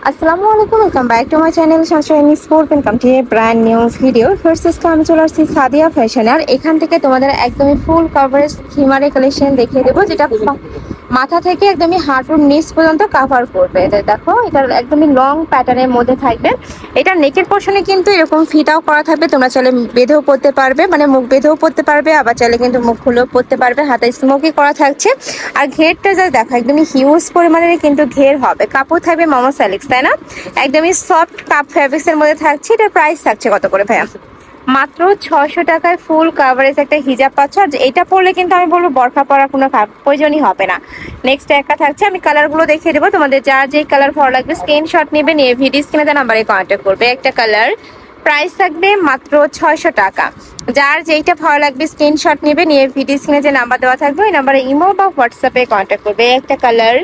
আসসালামু আলাইকুম, welcome back to my channel Sunshine sport. Welcome to A brand new video. First আমি চলে আসছি সাদিয়া ফ্যাশন। আর এখান থেকে তোমাদের একদমই ফুল কভারেজ হিমারে কালেকশন দেখিয়ে দেবো, যেটা মাথা থেকে একদমই হাঁটুর নিচ পর্যন্ত কাভার করবে। এটা দেখো, এটা একদমই লং প্যাটার্নের মধ্যে থাকবে। এটা নেকের পোর্শনে কিন্তু এরকম ফিটাও করা থাকবে, তোমরা চাইলে বেঁধেও পরতে পারবে, মানে মুখ বেঁধেও পরতে পারবে, আবার চাইলে কিন্তু মুখ খুলেও পরতে পারবে। হাতে স্মোকি করা থাকছে। আর ঘেরটা যা দেখো, একদমই হিউজ পরিমাণের কিন্তু ঘের হবে। কাপড় থাকবে মোমো স্যালিক্স, তাই না? একদমই সফট কাপ ফ্যাব্রিক্স এর মধ্যে থাকছে। এটার প্রাইস থাকছে কত করে ভাইয়া? মাত্র 600 টাকায় ফুল কাভারেজ একটা হিজাব পাচ্ছ। আর এটা পরলে কিন্তু আমি বলবো বরখা পরার কোনো প্রয়োজনই হবে না। নেক্সট একটা থাকছে, আমি কালারগুলো দেখিয়ে দেবো তোমাদের। যার যেই কালার ভালো লাগবে স্ক্রিনশট নেবে, নিয়ে ভিডিও স্ক্রিনে দেওয়া নাম্বারে কন্ট্যাক্ট করবে। একটা কালার প্রাইস থাকবে মাত্র 600 টাকা। যার যেইটা ভালো লাগবে স্ক্রিনশট নেবে, নিয়ে ভিডিও স্ক্রিনে যে নাম্বার দেওয়া থাকবে ওই নাম্বারে ইমো বা হোয়াটসঅ্যাপে কন্ট্যাক্ট করবে। একটা কালার,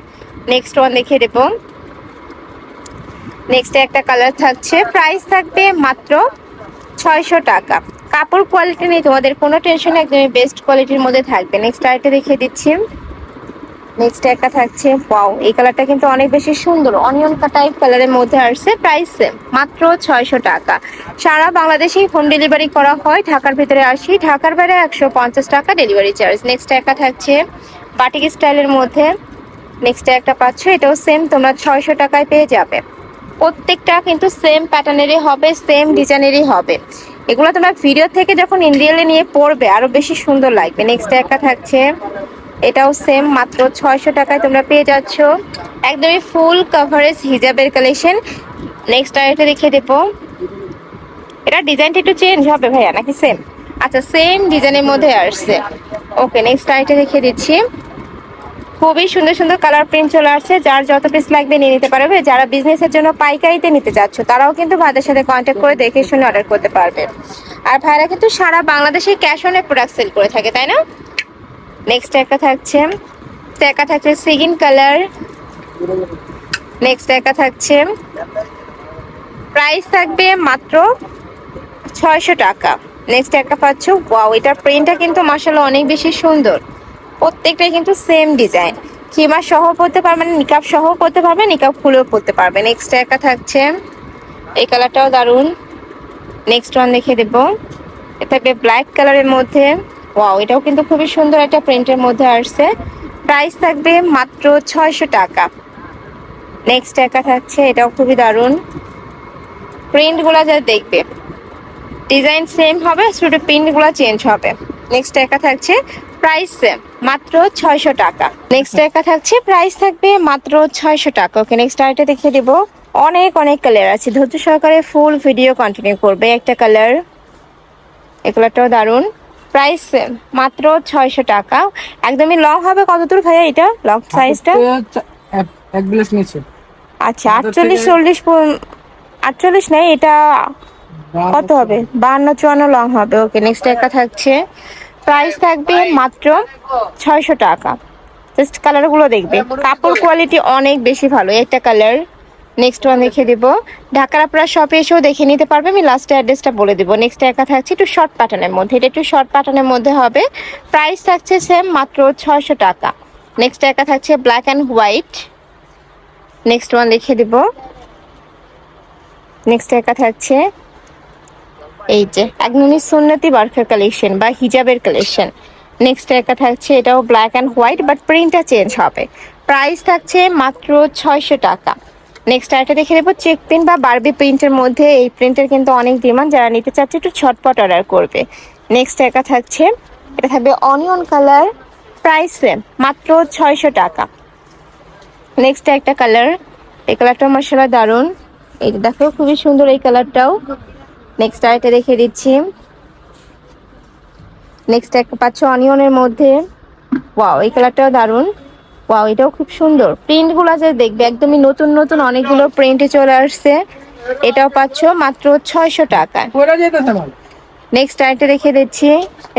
নেক্সট ওয়ান দেখিয়ে দেবো। নেক্সট একটা কালার থাকছে, প্রাইস থাকবে মাত্র 600 টাকা। কাপড় কোয়ালিটি নেই তোমাদের কোনো টেনশন, একদমই বেস্ট কোয়ালিটির মধ্যে থাকবে। নেক্সট আরেকটা দেখিয়ে দিচ্ছি। নেক্সট একটা থাকছে, ওয়াও, এই কালারটা কিন্তু অনেক বেশি সুন্দর, অনিয়ন টাইপ কালারের মধ্যে আসছে। প্রাইস মাত্র 600 টাকা। সারা বাংলাদেশেই হোম ডেলিভারি করা হয়। ঢাকার ভিতরে 80, ঢাকার বাইরে 150 টাকা ডেলিভারি চার্জ। নেক্সট একটা থাকছে বাটিক স্টাইলের মধ্যে। নেক্সট একটা পাচ্ছ, এটাও সেম তোমরা 600 টাকায় পেয়ে যাবে। প্রত্যেকটা কিন্তু সেম প্যাটার্নেরই হবে, সেম ডিজাইনেরই হবে। এগুলো তোমরা ভিডিও থেকে যখন ইন রিয়েলে নিয়ে পড়বে আরো বেশি সুন্দর লাগবে। নেক্সট একটা থাকছে, এটাও সেম মাত্র 600 টাকায় তোমরা পেয়ে যাচ্ছ। একদমই ফুল কভারেজ হিজাবের কালেকশন। নেক্সট আরেকটা দেখিয়ে দেবো। এটা ডিজাইনটা একটু চেঞ্জ হবে ভাইয়া নাকি সেম? আচ্ছা, সেম ডিজাইনের মধ্যে আসছে। ওকে, নেক্সট আরেকটা দেখিয়ে দিচ্ছি। খুবই সুন্দর সুন্দর কালার প্রিন্ট চলে আসছে। যার যত পিস লাগবে নিয়ে নিতে পারবে। যারা বিজনেসের জন্য পাইকারিতে নিতে চাচ্ছ তারাও কিন্তু ভাইদের সাথে কন্ট্যাক্ট করে দেখে শুনে অর্ডার করতে পারবে। আর ভাইরা কিন্তু সারা বাংলাদেশে ক্যাশ অনে প্রোডাক্ট সেল করে থাকে, তাই না? নেক্সট একটা থাকছে, সিগিন কালার। নেক্সট একটা থাকছে, প্রাইস থাকবে মাত্র 600 টাকা। নেক্সট একটা পাচ্ছ, ওয়াও, এটার প্রিন্টটা কিন্তু মাশাআল্লাহ অনেক বেশি সুন্দর। প্রত্যেকটাই কিন্তু সেম ডিজাইন। খিমা সহ পরতে পারবে, মানে নিকাব সহ পরতে পারবে, নিকাব খুলেও পরতে পারবে। নেক্সট একটা থাকছে, এই কালারটাও দারুন। নেক্সট ওয়ান দেখিয়ে দেবো। এটা থাকবে ব্ল্যাক কালারের মধ্যে। ওয়াও, এটাও কিন্তু খুবই সুন্দর একটা প্রিন্টের মধ্যে আসছে। প্রাইস থাকবে মাত্র 600 টাকা। নেক্সট একটা থাকছে, এটাও খুবই দারুন। প্রিন্টগুলো যা দেখবে, ডিজাইন সেম হবে, শুধু প্রিন্টগুলো চেঞ্জ হবে। নেক্সট একটা থাকছে, প্রাইস সেম মাত্র 600 টাকা। নেক্সট একটা থাকছে, প্রাইস থাকবে মাত্র 600 টাকা। ওকে, নেক্সট আরেকটা দেখিয়ে দিব। অনেক অনেক কালার আছে, ধৈর্য সহকারে ফুল ভিডিও কন্টিনিউ করবে। একটা কালার, এই কালারটাও দারুন। প্রাইস সেম মাত্র 600 টাকা। একদমই লং হবে কত দূর ভাইয়া এটা লং সাইজটা? এক গ্লাস নিচে। আচ্ছা, 48 40, 48 নেই এটা, কত হবে? 52 54 লং হবে। ওকে, নেক্সট একটা থাকছে, প্রাইস থাকবে মাত্র 600 টাকা। জাস্ট কালারগুলো দেখবে, কাপড় কোয়ালিটি অনেক বেশি ভালো। একটা কালার, নেক্সট ওয়ান দেখিয়ে দিব। ঢাকার আপনারা শপে এসেও দেখে নিতে পারবে, আমি লাস্টে অ্যাড্রেসটা বলে দিব। নেক্সট একটা থাকছে একটু শর্ট প্যাটার্নের মধ্যে, এটা একটু শর্ট প্যাটার্নের মধ্যে হবে। প্রাইস থাকছে সেম মাত্র 600 টাকা। নেক্সট একটা থাকছে black and white. Next one দেখিয়ে দিব। নেক্সট একটা থাকছে এই যে একদমই সুন্নতি বার্কার কালেকশন বা হিজাবের কালেকশন। নেক্সট একটা থাকছে, এটাও ব্ল্যাক অ্যান্ড হোয়াইট, বাট প্রিন্টটা চেঞ্জ হবে। প্রাইস থাকছে মাত্র 600 টাকা। নেক্সট আরেকটা দেখে দেবো, চেক প্রিন্ট বা বারবি প্রিন্টের মধ্যে। এই প্রিন্টের কিন্তু অনেক ডিমান্ড, যারা নিতে চাচ্ছে একটু ছটপট অর্ডার করবে। নেক্সট একটা থাকছে, এটা থাকবে অনিয়ন কালার। প্রাইস মাত্র 600 টাকা। নেক্সট একটা কালার, এই কালারটাও মাশাআল্লাহ দারুন। এই দেখো, খুবই সুন্দর এই কালারটাও। নেক্সট আরেকটা দেখিয়ে দিচ্ছি। নেক্সট একটা পাচ্ছ অনিয়নের মধ্যে। ওয়াও, এই কালারটাও দারুন। ওয়াও, এটাও খুব সুন্দর। প্রিন্টগুলো যে দেখবে একদমই নতুন নতুন অনেকগুলো প্রিন্টে চলে আসছে। এটাও পাচ্ছ মাত্র 600 টাকায়। নেক্সট আরেকটা দেখিয়ে দিচ্ছি,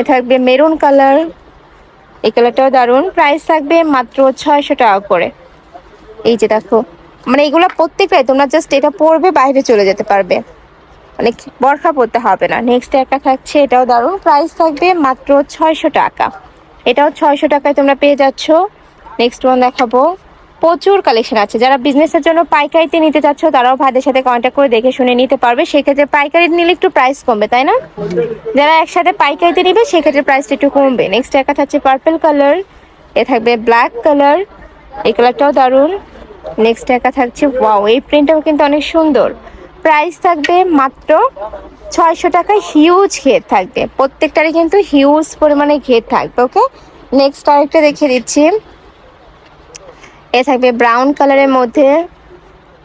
এ থাকবে মেরুন কালার। এই কালারটাও দারুন। প্রাইস থাকবে মাত্র 600 টাকা করে। এই যে দেখো, মানে এগুলো প্রত্যেকটাই তোমরা জাস্ট এটা পরবে বাইরে চলে যেতে পারবে, অনেক বরখা পড়তে হবে না। নেক্সট একটা থাকছে, এটাও দারুন। প্রাইস থাকবে মাত্র 600 টাকা। এটাও 600 টাকায় তোমরা পেয়ে যাচ্ছ। নেক্সট ওয়ান দেখাবো, প্রচুর কালেকশন আছে। যারা বিজনেসের জন্য পাইকারিতে নিতে চাচ্ছ তারাও ভাইদের সাথে কন্ট্যাক্ট করে দেখে শুনে নিতে পারবে। সেক্ষেত্রে পাইকারি নিলে একটু প্রাইস কমবে, তাই না? যারা একসাথে পাইকারিতে নিবে সেক্ষেত্রে প্রাইসটা একটু কমবে। নেক্সট একটা থাকছে পার্পল কালার, এ থাকবে ব্ল্যাক কালার, এই কালারটাও দারুণ। নেক্সট একটা থাকছে ওয়াও, এই প্রিন্টটাও কিন্তু অনেক সুন্দর। প্রাইস থাকবে মাত্র 600 টাকা। হিউজ ঘের থাকবে, প্রত্যেকটারই কিন্তু হিউজ পরিমাণে ঘের থাকবে। ওকে, নেক্সট আরেকটা দেখিয়ে দিচ্ছি। এ থাকবে ব্রাউন কালারের মধ্যে।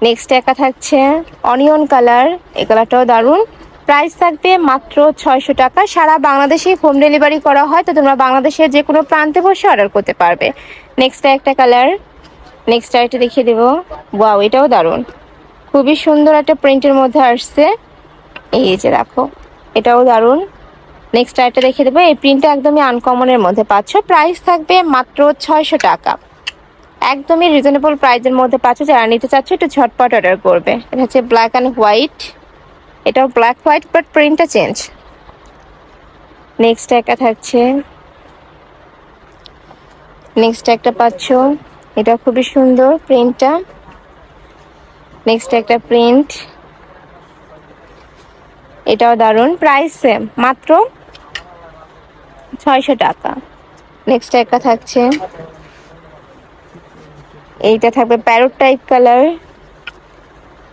নেক্সট একটা থাকছে অনিয়ন কালার, এই কালারটাও দারুণ। প্রাইস থাকবে মাত্র 600 টাকা। সারা বাংলাদেশে হোম ডেলিভারি করা হয়, তো তোমরা বাংলাদেশের যে কোনো প্রান্তে বসে অর্ডার করতে পারবে। নেক্সট একটা কালার, নেক্সট আরেকটা দেখিয়ে দেবো। ওয়াও, এটাও দারুণ, খুবই সুন্দর একটা প্রিন্টের মধ্যে আসছে। এই যে দেখো, এটাও দারুণ। নেক্সট আরেকটা দেখিয়ে দেবো। এই প্রিন্টটা একদমই আনকমনের মধ্যে পাচ্ছ। প্রাইস থাকবে মাত্র 600 টাকা। একদমই রিজনেবল প্রাইসের মধ্যে পাচ্ছ। যারা নিতে চাচ্ছ একটু ঝটপট অর্ডার করবে। এটা হচ্ছে ব্ল্যাক অ্যান্ড হোয়াইট, এটাও ব্ল্যাক হোয়াইট বাট প্রিন্টটা চেঞ্জ। নেক্সট একটা থাকছে, নেক্সট একটা পাচ্ছ, এটা খুবই সুন্দর প্রিন্টটা। নেক্সট একটা প্রিন্ট, এটাও দারুণ। প্রাইস সেম, মাত্র 600 টাকা। নেক্সট একটা থাকছে, এইটা থাকবে প্যারোট টাইপ কালার।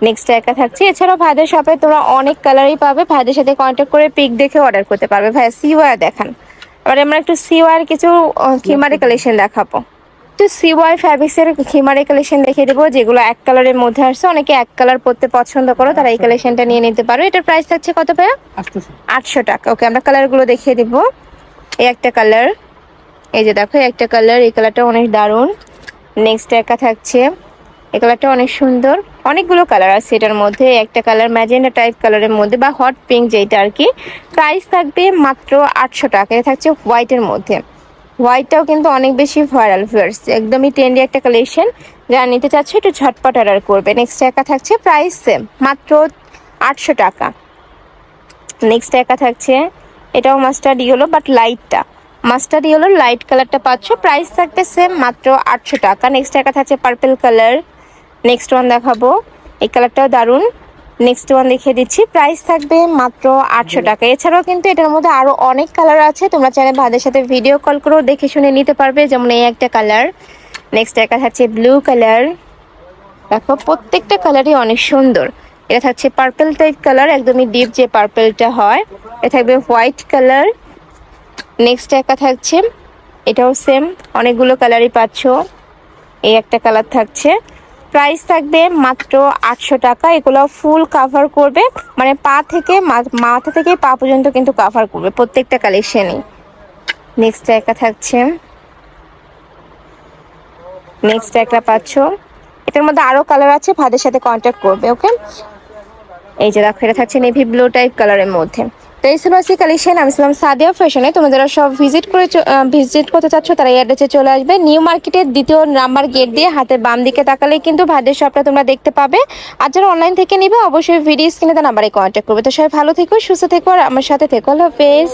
নেক্সট একটা থাকছে। এছাড়াও ভাইদের শপে তোমরা অনেক কালারই পাবে। ভাইদের সাথে কন্ট্যাক্ট করে পিক দেখে অর্ডার করতে পারবে। ভাইয়া সিওয়ার দেখান। এবার আমরা একটু সিওয়ার কিছু খিমারি কালেকশন দেখাবো। তো সিওয়াই ফ্যাব্রিক্সের খিমারি কালেকশন দেখিয়ে দেবো, যেগুলো এক কালারের মধ্যে আসছে। অনেকে এক কালার পরতে পছন্দ করো, তারা এই কালেকশনটা নিয়ে নিতে পারো। এটার প্রাইস থাকছে কত ভাইয়া? 800 টাকা। ওকে, আমরা কালারগুলো দেখিয়ে দিব। এই একটা কালার, এই যে দেখো একটা কালার, এই কালারটা অনেক দারুণ। নেক্সট একটা থাকছে, এই কালারটা অনেক সুন্দর। অনেকগুলো কালার আছে এটার মধ্যে। একটা কালার ম্যাজেন্ডা টাইপ কালারের মধ্যে বা হট পিঙ্ক যেটা আর কি। প্রাইস থাকবে মাত্র 800 টাকা। এটা থাকছে হোয়াইটের মধ্যে। হোয়াইটটাও কিন্তু অনেক বেশি ভাইরাল ভিউয়ার্স, একদমই ট্রেন্ডি একটা কালেকশন। যারা নিতে চাচ্ছে একটু ঝটপট অর্ডার করবে। নেক্সট একা থাকছে, প্রাইস সেম, মাত্র 800 টাকা। নেক্সট একা থাকছে, এটাও মাস্টার্ড ইয়েলো বাট লাইটটা, মাস্টার্ড ইয়েলো লাইট কালারটা পাচ্ছ। প্রাইস থাকবে সেম, মাত্র 800 টাকা। নেক্সট একা থাকছে পার্পল কালার। নেক্সট ওয়ান দেখাবো, এই কালারটাও দারুণ। নেক্সট ওয়ান দেখিয়ে দিচ্ছি, প্রাইস থাকবে মাত্র 800 টাকা। এছাড়াও কিন্তু এটার মধ্যে আরো অনেক কালার আছে, তোমরা চাইলে ভাইদের সাথে ভিডিও কল করেও দেখে শুনে নিতে পারবে। যেমন এই একটা কালার। নেক্সট একটা থাকছে ব্লু কালার। দেখো প্রত্যেকটা কালারই অনেক সুন্দর। এটা থাকছে পার্পল টাইপ কালার, একদমই ডিপ যে পার্পলটা হয়। এটা থাকবে হোয়াইট কালার। নেক্সট একটা থাকছে, এটাও সেম, অনেকগুলো কালারই পাচ্ছ। এই একটা কালার থাকছে। প্রাইস থাকবে মাত্র 800 টাকা। এগুলো ফুল কাভার করবে, মানে পা থেকে মাথা থেকে পা পর্যন্ত কিন্তু কাভার করবে প্রত্যেকটা কালেকশনই। নেক্সট একটা থাকছে, নেক্সট একটা পাচ্ছ। এটার মধ্যে আরো কালার আছে, ভাইদের সাথে কন্ট্যাক্ট করবে। ওকে, এই যে দেখো, এটা থাকছে নেভি ব্লু টাইপ কালারের মধ্যে। তো এই ছিল আজকে কালেকশন। আমি ছিলাম সাদিয়া ফ্যাশনে। তোমরা যারা সব ভিজিট করতে চাচ্ছ তারা এই অ্যাড্রেসে চলে আসবে। নিউ মার্কেটের 2 নাম্বার গেট দিয়ে হাতের বাম দিকে তাকালেই কিন্তু ভাইদের শপটা তোমরা দেখতে পাবে। আর যারা অনলাইন থেকে নিবে অবশ্যই ভিডিও স্ক্রিনে নাম্বারে কন্ট্যাক্ট করবে। তো সবাই ভালো থেকো, সুস্থ থেকো, আর আমার সাথে থেকো। আল্লাহ হাফেজ।